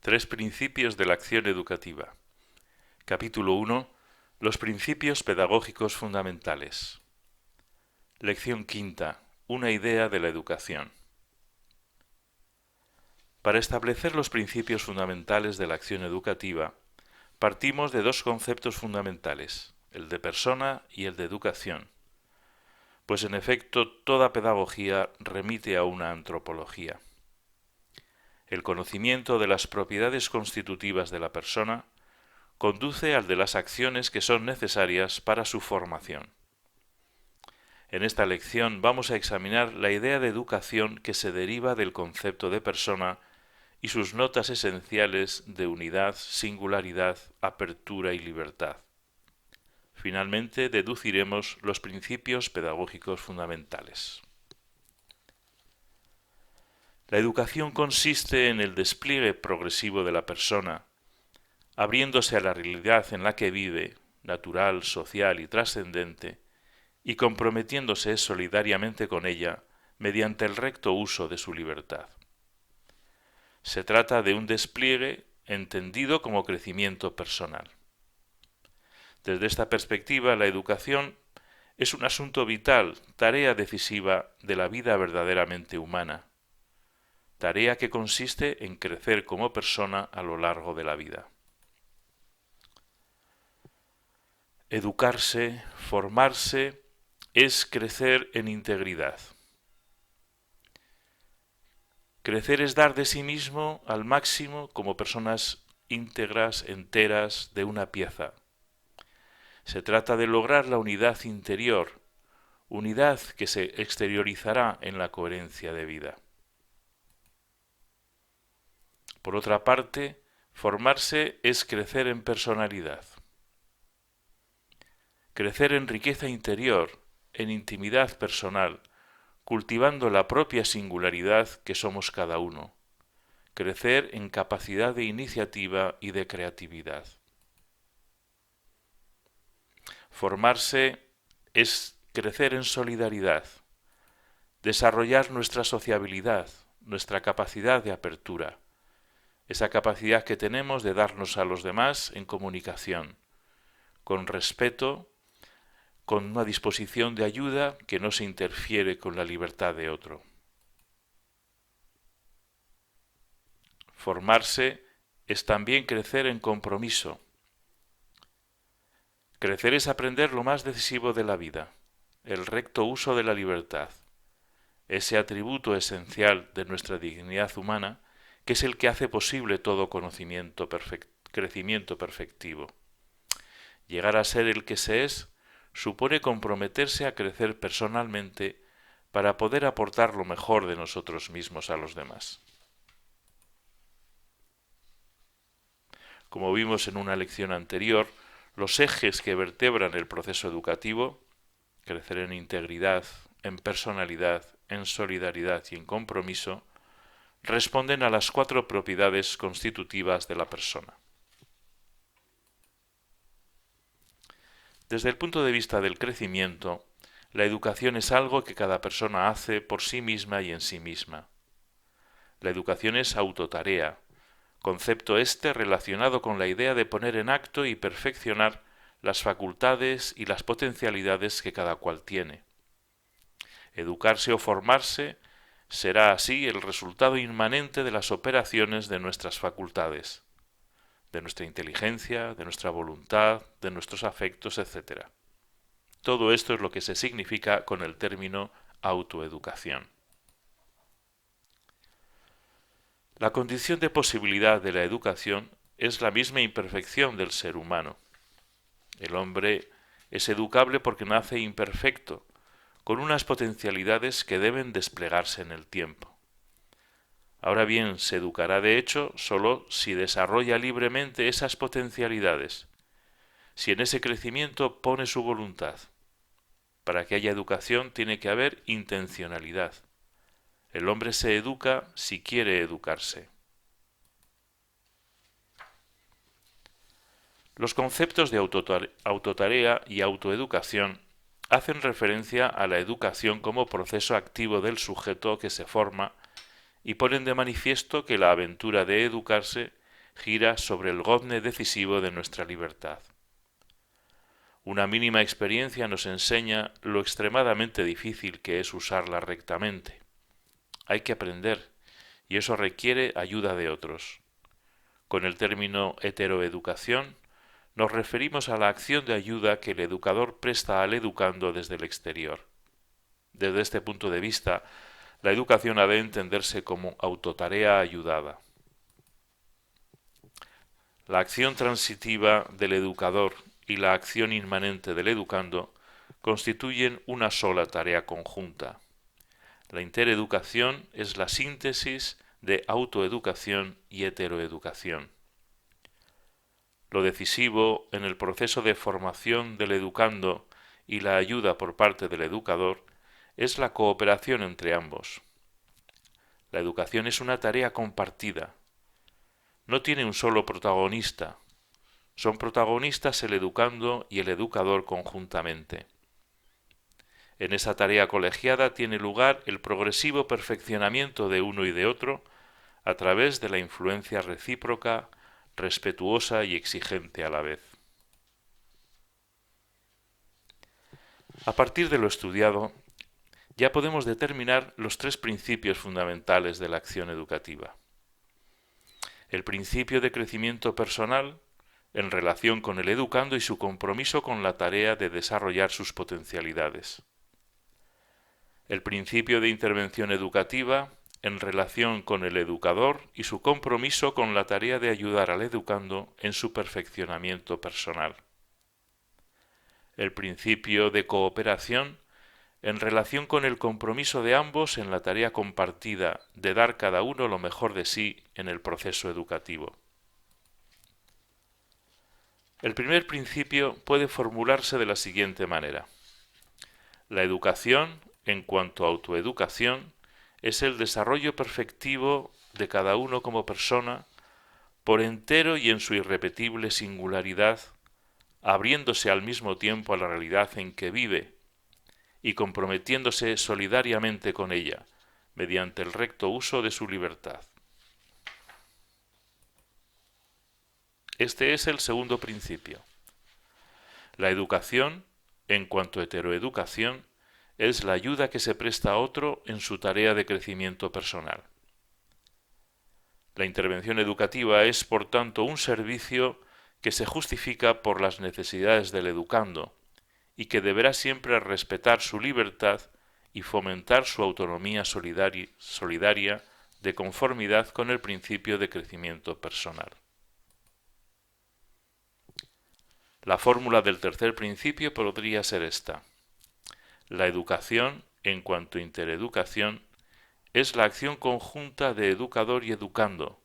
Tres principios de la acción educativa. Capítulo 1. Los principios pedagógicos fundamentales. Lección quinta. Una idea de la educación. Para establecer los principios fundamentales de la acción educativa, partimos de dos conceptos fundamentales, el de persona y el de educación, pues en efecto toda pedagogía remite a una antropología. El conocimiento de las propiedades constitutivas de la persona conduce al de las acciones que son necesarias para su formación. En esta lección vamos a examinar la idea de educación que se deriva del concepto de persona y sus notas esenciales de unidad, singularidad, apertura y libertad. Finalmente, deduciremos los principios pedagógicos fundamentales. La educación consiste en el despliegue progresivo de la persona, abriéndose a la realidad en la que vive, natural, social y trascendente, y comprometiéndose solidariamente con ella mediante el recto uso de su libertad. Se trata de un despliegue entendido como crecimiento personal. Desde esta perspectiva, la educación es un asunto vital, tarea decisiva de la vida verdaderamente humana, tarea que consiste en crecer como persona a lo largo de la vida. Educarse, formarse, es crecer en integridad. Crecer es dar de sí mismo al máximo como personas íntegras, enteras, de una pieza. Se trata de lograr la unidad interior, unidad que se exteriorizará en la coherencia de vida. Por otra parte, formarse es crecer en personalidad. Crecer en riqueza interior, en intimidad personal, cultivando la propia singularidad que somos cada uno. Crecer en capacidad de iniciativa y de creatividad. Formarse es crecer en solidaridad, desarrollar nuestra sociabilidad, nuestra capacidad de apertura, esa capacidad que tenemos de darnos a los demás en comunicación, con respeto, con una disposición de ayuda que no se interfiere con la libertad de otro. Formarse es también crecer en compromiso. Crecer es aprender lo más decisivo de la vida, el recto uso de la libertad, ese atributo esencial de nuestra dignidad humana que es el que hace posible todo crecimiento perfectivo. Llegar a ser el que se es supone comprometerse a crecer personalmente para poder aportar lo mejor de nosotros mismos a los demás. Como vimos en una lección anterior, los ejes que vertebran el proceso educativo, crecer en integridad, en personalidad, en solidaridad y en compromiso, responden a las 4 propiedades constitutivas de la persona. Desde el punto de vista del crecimiento, la educación es algo que cada persona hace por sí misma y en sí misma. La educación es autotarea, concepto relacionado con la idea de poner en acto y perfeccionar las facultades y las potencialidades que cada cual tiene. Educarse o formarse será así el resultado inmanente de las operaciones de nuestras facultades, de nuestra inteligencia, de nuestra voluntad, de nuestros afectos, etc. Todo esto es lo que se significa con el término autoeducación. La condición de posibilidad de la educación es la misma imperfección del ser humano. El hombre es educable porque nace imperfecto, con unas potencialidades que deben desplegarse en el tiempo. Ahora bien, se educará de hecho solo si desarrolla libremente esas potencialidades, si en ese crecimiento pone su voluntad. Para que haya educación tiene que haber intencionalidad. El hombre se educa si quiere educarse. Los conceptos de autotarea y autoeducación hacen referencia a la educación como proceso activo del sujeto que se forma y ponen de manifiesto que la aventura de educarse gira sobre el gozne decisivo de nuestra libertad. Una mínima experiencia nos enseña lo extremadamente difícil que es usarla rectamente. Hay que aprender, y eso requiere ayuda de otros. Con el término heteroeducación, nos referimos a la acción de ayuda que el educador presta al educando desde el exterior. Desde este punto de vista, la educación ha de entenderse como autotarea ayudada. La acción transitiva del educador y la acción inmanente del educando constituyen una sola tarea conjunta. La intereducación es la síntesis de autoeducación y heteroeducación. Lo decisivo en el proceso de formación del educando y la ayuda por parte del educador es la cooperación entre ambos. La educación es una tarea compartida. No tiene un solo protagonista. Son protagonistas el educando y el educador conjuntamente. En esa tarea colegiada tiene lugar el progresivo perfeccionamiento de uno y de otro a través de la influencia recíproca, respetuosa y exigente a la vez. A partir de lo estudiado, ya podemos determinar los tres principios fundamentales de la acción educativa. El principio de crecimiento personal, en relación con el educando y su compromiso con la tarea de desarrollar sus potencialidades. El principio de intervención educativa, en relación con el educador y su compromiso con la tarea de ayudar al educando en su perfeccionamiento personal. El principio de cooperación, en relación con el compromiso de ambos en la tarea compartida de dar cada uno lo mejor de sí en el proceso educativo. El primer principio puede formularse de la siguiente manera. La educación, en cuanto a autoeducación, es el desarrollo perfectivo de cada uno como persona, por entero y en su irrepetible singularidad, abriéndose al mismo tiempo a la realidad en que vive y comprometiéndose solidariamente con ella, mediante el recto uso de su libertad. Este es el segundo principio. La educación, en cuanto a heteroeducación, es la ayuda que se presta a otro en su tarea de crecimiento personal. La intervención educativa es, por tanto, un servicio que se justifica por las necesidades del educando y que deberá siempre respetar su libertad y fomentar su autonomía solidaria de conformidad con el principio de crecimiento personal. La fórmula del tercer principio podría ser esta. La educación, en cuanto a intereducación, es la acción conjunta de educador y educando,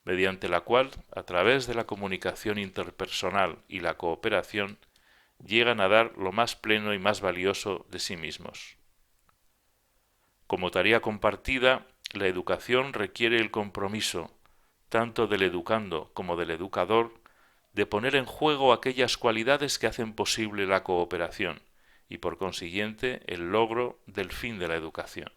mediante la cual, a través de la comunicación interpersonal y la cooperación, llegan a dar lo más pleno y más valioso de sí mismos. Como tarea compartida, la educación requiere el compromiso, tanto del educando como del educador, de poner en juego aquellas cualidades que hacen posible la cooperación y, por consiguiente, el logro del fin de la educación.